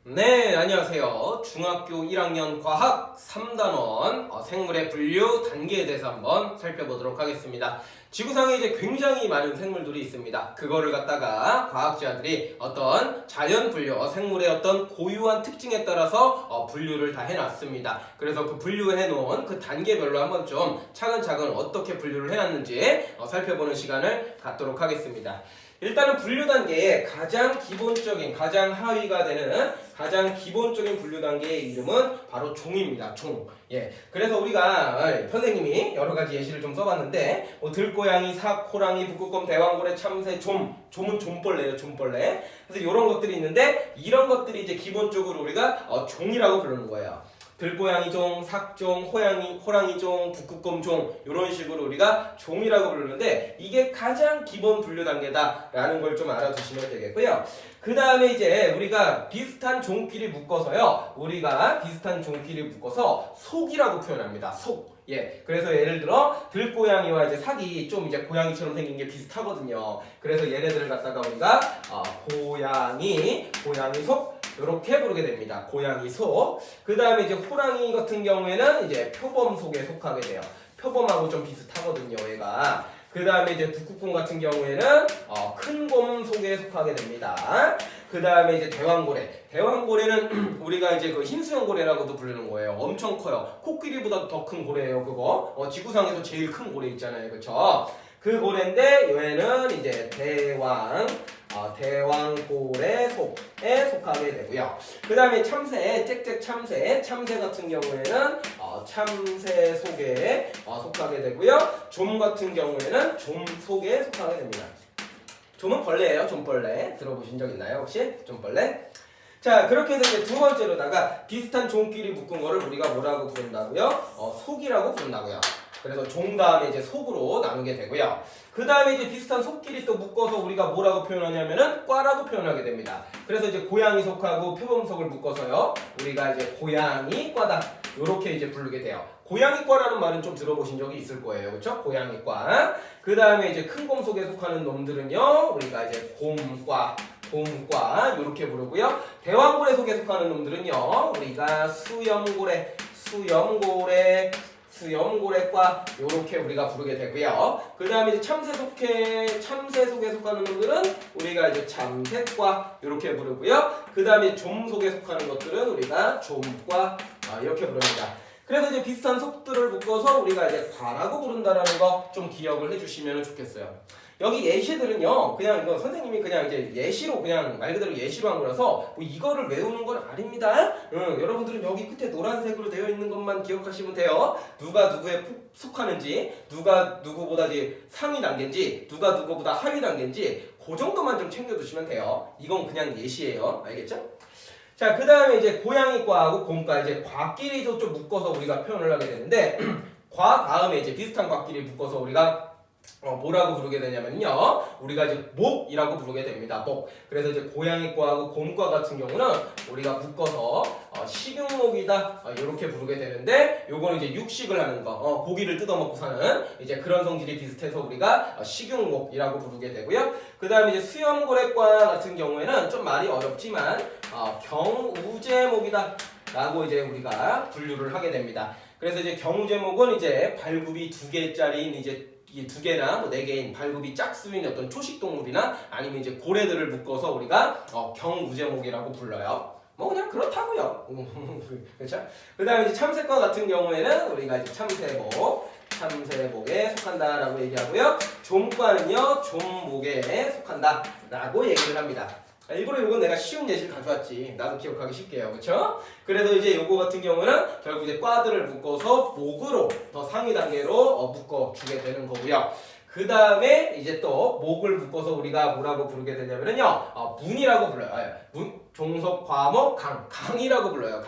네, 안녕하세요. 중학교 1학년 과학 3단원 생물의 분류 단계에 대해서 한번 살펴보도록 하겠습니다. 지구상에 이제 굉장히 많은 생물들이 있습니다. 그거를 갖다가 과학자들이 어떤 자연 분류, 생물의 어떤 고유한 특징에 따라서 분류를 다 해놨습니다. 그래서 그 분류해 놓은 그 단계별로 한번 좀 차근차근 어떻게 분류를 해놨는지 살펴보는 시간을 갖도록 하겠습니다. 일단은 분류 단계의 가장 기본적인, 가장 하위가 되는 가장 기본적인 분류 단계의 이름은 바로 종입니다. 종. 예. 그래서 우리가 선생님이 여러 가지 예시를 좀 써봤는데, 들고양이, 삭, 호랑이, 북극곰, 대왕고래, 참새, 좀. 좀은 좀벌레예요. 좀벌레. 그래서 이런 것들이 있는데, 이런 것들이 이제 기본적으로 우리가 종이라고 부르는 거예요. 들고양이종, 삭종, 호랑이종, 북극곰종 이런 식으로 우리가 종이라고 부르는데 이게 가장 기본 분류 단계다라는 걸 좀 알아두시면 되겠고요. 그 다음에 이제 우리가 비슷한 종끼리 묶어서요. 속이라고 표현합니다. 속. 예. 그래서 예를 들어 들고양이와 이제 삭이 좀 이제 고양이처럼 생긴 게 비슷하거든요. 그래서 얘네들을 갖다가 우리가 고양이 속 이렇게 부르게 됩니다. 고양이 속. 그 다음에 이제 호랑이 같은 경우에는 이제 표범 속에 속하게 돼요. 표범하고 좀 비슷하거든요, 얘가. 그 다음에 이제 북극곰 같은 경우에는 큰 곰 속에 속하게 됩니다. 그 다음에 이제 대왕고래. 대왕고래는 우리가 이제 그 흰수염고래라고도 부르는 거예요. 엄청 커요. 코끼리보다 더 큰 고래예요, 그거. 지구상에서 제일 큰 고래 있잖아요, 그쵸? 그 고래인데 얘는 이제 대왕고래 속에 속하게 되고요. 그 다음에 참새, 참새 같은 경우에는 참새 속에 속하게 되고요. 좀 같은 경우에는 좀 속에 속하게 됩니다. 좀은 벌레예요. 좀벌레. 들어보신 적 있나요, 혹시? 좀벌레? 자, 그렇게 해서 이제 두 번째로다가 비슷한 종끼리 묶은 거를 우리가 뭐라고 부른다고요? 속이라고 부른다고요. 그래서 종 다음에 이제 속으로 나누게 되고요. 그 다음에 이제 비슷한 속끼리 또 묶어서 우리가 뭐라고 표현하냐면은 과라고 표현하게 됩니다. 그래서 이제 고양이 속하고 표범속을 묶어서요. 우리가 이제 고양이과다. 요렇게 이제 부르게 돼요. 고양이과라는 말은 좀 들어보신 적이 있을 거예요. 그렇죠? 고양이과. 그 다음에 이제 큰 곰 속에 속하는 놈들은요. 우리가 이제 곰과 이렇게 부르고요. 대왕고래 속에 속하는 놈들은요. 우리가 수염고래과 이렇게 우리가 부르게 되고요. 그 다음에 이제 참새 속에 속하는 놈들은 우리가 이제 참새과 이렇게 부르고요. 그 다음에 좀 속에 속하는 것들은 우리가 좀과 이렇게 부릅니다. 그래서 이제 비슷한 속들을 묶어서 우리가 이제 과라고 부른다라는 거 좀 기억을 해주시면 좋겠어요. 여기 예시들은요, 그냥 이거 선생님이 그냥 이제 예시로 그냥 말 그대로 예시로 한 거라서 뭐 이거를 외우는 건 아닙니다. 여러분들은 여기 끝에 노란색으로 되어 있는 것만 기억하시면 돼요. 누가 누구에 속하는지, 누가 누구보다 이제 상위 단계인지, 누가 누구보다 하위 단계인지 그 정도만 좀 챙겨두시면 돼요. 이건 그냥 예시예요. 알겠죠? 자, 그 다음에 이제 고양이과하고 곰과 이제 과끼리도 좀 묶어서 우리가 표현을 하게 되는데 과 다음에 이제 비슷한 과끼리 묶어서 우리가 뭐라고 부르게 되냐면요. 우리가 이제 목이라고 부르게 됩니다. 목. 그래서 이제 고양이과하고 곰과 같은 경우는 우리가 묶어서 식용목이다. 이렇게 부르게 되는데 요거는 이제 육식을 하는 거. 고기를 뜯어먹고 사는 이제 그런 성질이 비슷해서 우리가 식용목이라고 부르게 되고요. 그 다음에 이제 수염고래과 같은 경우에는 좀 말이 어렵지만 경우제목이다. 라고 이제 우리가 분류를 하게 됩니다. 그래서 이제 경우제목은 이제 발굽이 2개짜리인 이제 이 2개나 뭐 4개인 발굽이 짝수인 어떤 초식동물이나 아니면 이제 고래들을 묶어서 우리가 경우제목이라고 불러요. 뭐 그냥 그렇다고요. 그렇죠? 그 다음에 이제 참새과 같은 경우에는 우리가 이제 참새목에 속한다라고 얘기하고요. 좀과는요, 좀목에 속한다라고 얘기를 합니다. 일부러 이건 내가 쉬운 예시를 가져왔지. 나도 기억하기 쉽게요. 그렇죠? 그래서 이제 요거 같은 경우는 결국 이제 과들을 묶어서 목으로 더 상위 단계로 묶어주게 되는 거고요. 그 다음에 이제 또 목을 묶어서 우리가 뭐라고 부르게 되냐면요. 문이라고 불러요. 종속, 과목, 강이라고 불러요.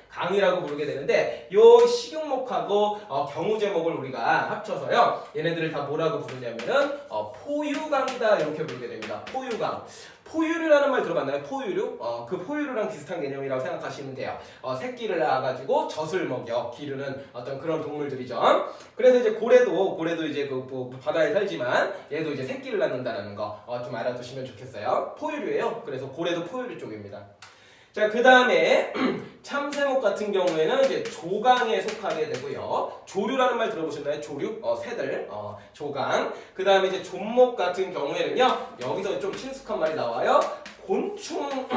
강이라고 부르게 되는데 요 식용목하고 경우제목을 우리가 합쳐서요. 얘네들을 다 뭐라고 부르냐면은 포유강이다 이렇게 부르게 됩니다. 포유강. 포유류라는 말 들어봤나요? 포유류? 그 포유류랑 비슷한 개념이라고 생각하시면 돼요. 새끼를 낳아가지고 젖을 먹여 기르는 어떤 그런 동물들이죠. 그래서 이제 고래도 이제 뭐 바다에 살지만 얘도 이제 새끼를 낳는다라는 거 좀 알아두시면 좋겠어요. 포유류예요. 그래서 고래도 포유류 쪽입니다. 자, 그 다음에 참새목 같은 경우에는 이제 조강에 속하게 되고요. 조류라는 말 들어보셨나요? 조류? 새들. 조강. 그 다음에 이제 존목 같은 경우에는요. 여기서 좀 친숙한 말이 나와요. 곤충.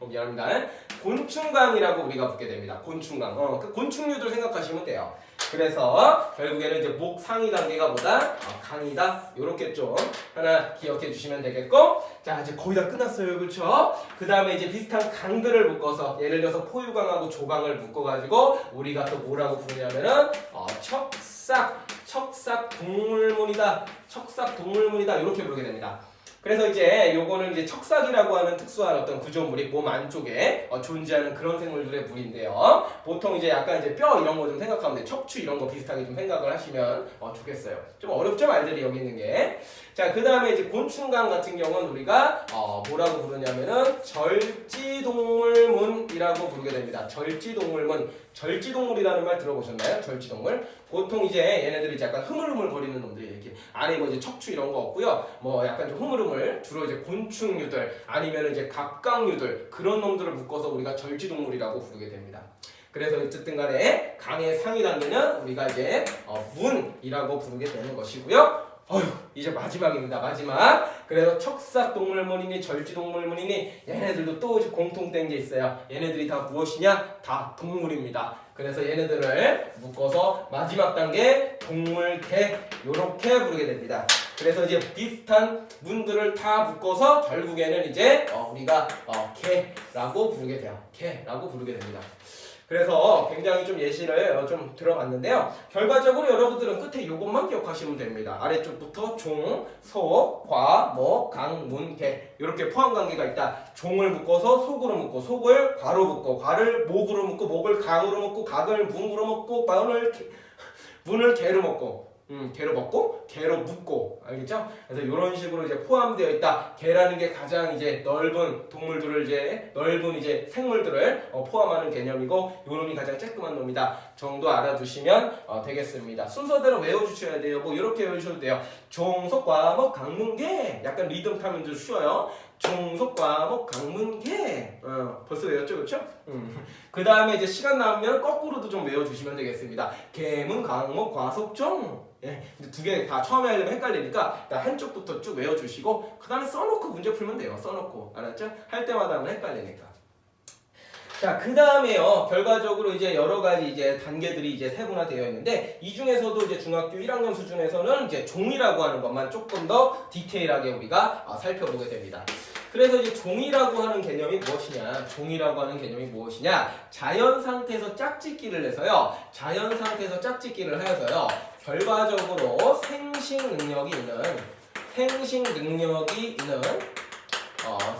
미안합니다. 곤충강이라고 우리가 붙게 됩니다. 곤충강. 그 곤충류들 생각하시면 돼요. 그래서 결국에는 이제 목 상위 단계가 뭐다? 강이다. 요렇게 좀 하나 기억해 주시면 되겠고, 자 이제 거의 다 끝났어요, 그렇죠? 그 다음에 이제 비슷한 강들을 묶어서 예를 들어서 포유강하고 조강을 묶어가지고 우리가 또 뭐라고 부르냐면은 척삭 동물문이다. 척삭 동물문이다. 이렇게 부르게 됩니다. 그래서 이제 요거는 이제 척삭이라고 하는 특수한 어떤 구조물이 몸 안쪽에 존재하는 그런 생물들의 물인데요. 보통 이제 약간 이제 뼈 이런 거 좀 생각하면 돼. 척추 이런 거 비슷하게 좀 생각을 하시면 좋겠어요. 좀 어렵죠, 말들이 여기 있는 게. 자, 그 다음에 이제 곤충강 같은 경우는 우리가 뭐라고 부르냐면은 절지동물문이라고 부르게 됩니다. 절지동물문. 절지동물이라는 말 들어보셨나요? 절지동물. 보통 이제 얘네들이 이제 약간 흐물흐물 거리는 놈들이 이렇게 안에 뭐 이제 척추 이런 거 없고요. 뭐 약간 좀 흐물흐물 주로 이제 곤충류들 아니면 이제 갑각류들 그런 놈들을 묶어서 우리가 절지동물이라고 부르게 됩니다. 그래서 어쨌든 간에 강의 상위 단계는 우리가 이제 문이라고 부르게 되는 것이고요. 이제 마지막입니다. 마지막. 그래서 척삭동물문이니 절지동물문이니 얘네들도 또 공통된 게 있어요. 얘네들이 다 무엇이냐? 다 동물입니다. 그래서 얘네들을 묶어서 마지막 단계 동물개 요렇게 부르게 됩니다. 그래서 이제 비슷한 문들을 다 묶어서 결국에는 이제 우리가 개라고 부르게 돼요. 개라고 부르게 됩니다. 그래서 굉장히 좀 예시를 좀 들어봤는데요. 결과적으로 여러분들은 끝에 이것만 기억하시면 됩니다. 아래쪽부터 종, 소, 과, 목, 강, 문, 개 이렇게 포함관계가 있다. 종을 묶어서 속으로 묶고 속을 과로 묶고 과를 목으로 묶고 목을 강으로 묶고 각을 문으로 묶고 문을 개로 묶고 개로 먹고 개로 묶고 알겠죠? 그래서 이런 식으로 이제 포함되어 있다. 개라는 게 가장 이제 넓은 동물들을 이제 넓은 이제 생물들을 포함하는 개념이고 요 놈이 가장 쬐끄만 놈이다 정도 알아두시면 되겠습니다. 순서대로 외워주셔야 돼요. 뭐 이렇게 외우셔도 돼요. 종, 속, 과, 목, 강, 문, 개. 약간 리듬 타면 좀 쉬워요. 종, 속, 과, 목, 강, 문, 개. 벌써 외웠죠, 그렇죠? 그 다음에 이제 시간 남으면 거꾸로도 좀 외워주시면 되겠습니다. 개, 문, 강, 목, 과, 속, 종. 예, 근데 두 개 다 처음에 하려면 헷갈리니까 일단 한쪽부터 쭉 외워주시고 그 다음에 써놓고 문제 풀면 돼요. 써놓고 알았죠? 할 때마다 하면 헷갈리니까. 자, 그 다음에요. 결과적으로 이제 여러 가지 이제 단계들이 이제 세분화되어 있는데 이 중에서도 이제 중학교 1학년 수준에서는 이제 종이라고 하는 것만 조금 더 디테일하게 우리가 살펴보게 됩니다. 그래서 이제 종이라고 하는 개념이 무엇이냐? 종이라고 하는 개념이 무엇이냐? 자연 상태에서 짝짓기를 해서요. 자연 상태에서 짝짓기를 하여서요. 결과적으로 생식 능력이 있는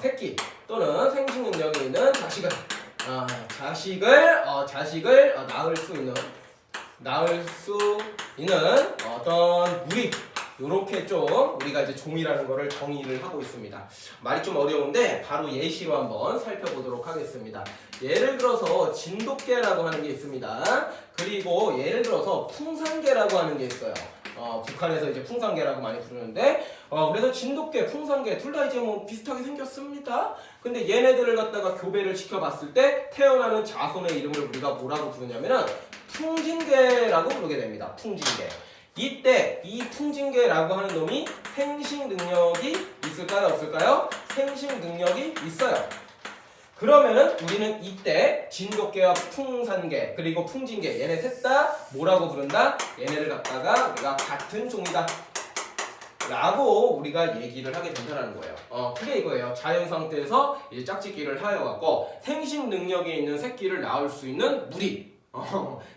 새끼 또는 생식 능력이 있는 자식을 낳을 수 있는 어떤 무리 요렇게 좀 우리가 이제 종이라는 거를 정의를 하고 있습니다. 말이 좀 어려운데 바로 예시로 한번 살펴보도록 하겠습니다. 예를 들어서 진돗개라고 하는 게 있습니다. 그리고 예를 들어서 풍산개라고 하는 게 있어요. 북한에서 이제 풍산개라고 많이 부르는데 그래서 진돗개, 풍산개 둘 다 이제 뭐 비슷하게 생겼습니다. 근데 얘네들을 갖다가 교배를 시켜봤을 때 태어나는 자손의 이름을 우리가 뭐라고 부르냐면은 풍진개라고 부르게 됩니다. 풍진개. 이때 이 풍진개라고 하는 놈이 생식 능력이 있을까요? 없을까요? 생식 능력이 있어요. 그러면은 우리는 이때 진돗개와 풍산개 그리고 풍진개 얘네 셋 다 뭐라고 부른다? 얘네를 갖다가 우리가 같은 종이다 라고 우리가 얘기를 하게 된다는 거예요. 그게 이거예요. 자연 상태에서 이제 짝짓기를 하여갖고 생식 능력이 있는 새끼를 낳을 수 있는 무리.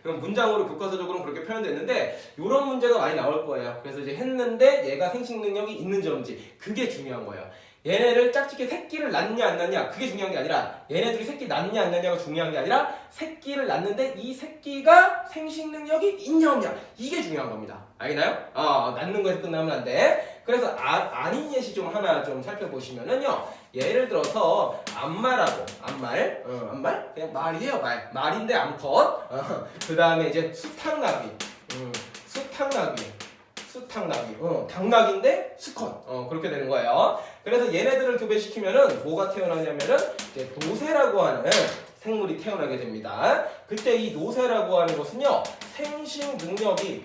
그럼 문장으로 교과서적으로는 그렇게 표현됐는데 이런 문제가 많이 나올 거예요. 그래서 이제 했는데 얘가 생식 능력이 있는지 없는지 그게 중요한 거예요. 얘네를 짝짓기 새끼를 낳냐 안 낳냐 그게 중요한 게 아니라 얘네들이 새끼 낳냐 안 낳냐가 중요한 게 아니라 새끼를 낳는데 이 새끼가 생식 능력이 있냐 없냐 이게 중요한 겁니다. 알겠나요? 낳는 거에서 끝나면 안 돼. 그래서 아닌 예시 좀 하나 좀 살펴보시면은요. 예를 들어서 암말 그냥 말이에요. 말인데 암컷. 그 다음에 이제 수탉나귀 당나귀, 당나귀인데 수컷. 그렇게 되는 거예요. 그래서 얘네들을 교배시키면은 뭐가 태어나냐면은 이제 노새라고 하는 생물이 태어나게 됩니다. 그때 이 노새라고 하는 것은요, 생식 능력이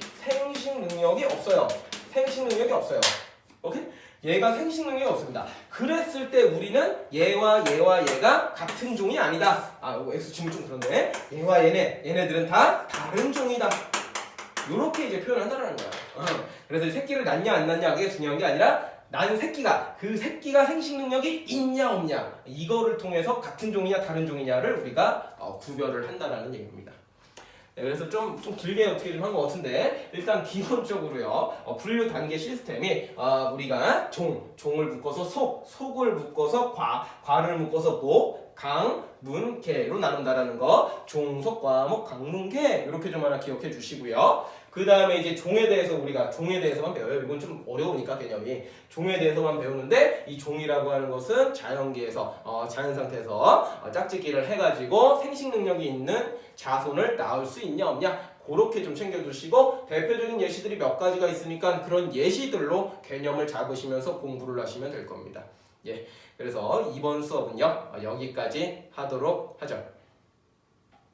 없어요. 생식 능력이 없어요. 오케이? 얘가 생식 능력이 없습니다. 그랬을 때 우리는 얘와 얘가 같은 종이 아니다. X 지금 좀 그런데 얘와 얘네들은 다 다른 종이다. 요렇게 이제 표현한다는 거야. 그래서 이 새끼를 낳냐 안 낳냐 그게 중요한 게 아니라 난 새끼가 그 새끼가 생식 능력이 있냐 없냐 이거를 통해서 같은 종이냐 다른 종이냐를 우리가 구별을 한다라는 얘기입니다. 네, 그래서 좀 길게 어떻게 좀 한 것 같은데 일단 기본적으로요 분류 단계 시스템이 우리가 종을 묶어서 속을 묶어서 과를 묶어서 목, 강, 문, 개로 나눈다라는 거 종, 속, 과, 목, 강, 문, 개 이렇게 좀 하나 기억해 주시고요. 그 다음에 이제 종에 대해서만 배워요. 이건 좀 어려우니까 개념이 종에 대해서만 배우는데 이 종이라고 하는 것은 자연계에서 자연 상태에서 짝짓기를 해가지고 생식 능력이 있는 자손을 낳을 수 있냐 없냐 그렇게 좀 챙겨주시고 대표적인 예시들이 몇 가지가 있으니까 그런 예시들로 개념을 잡으시면서 공부를 하시면 될 겁니다. 예, 그래서 이번 수업은요 여기까지 하도록 하죠.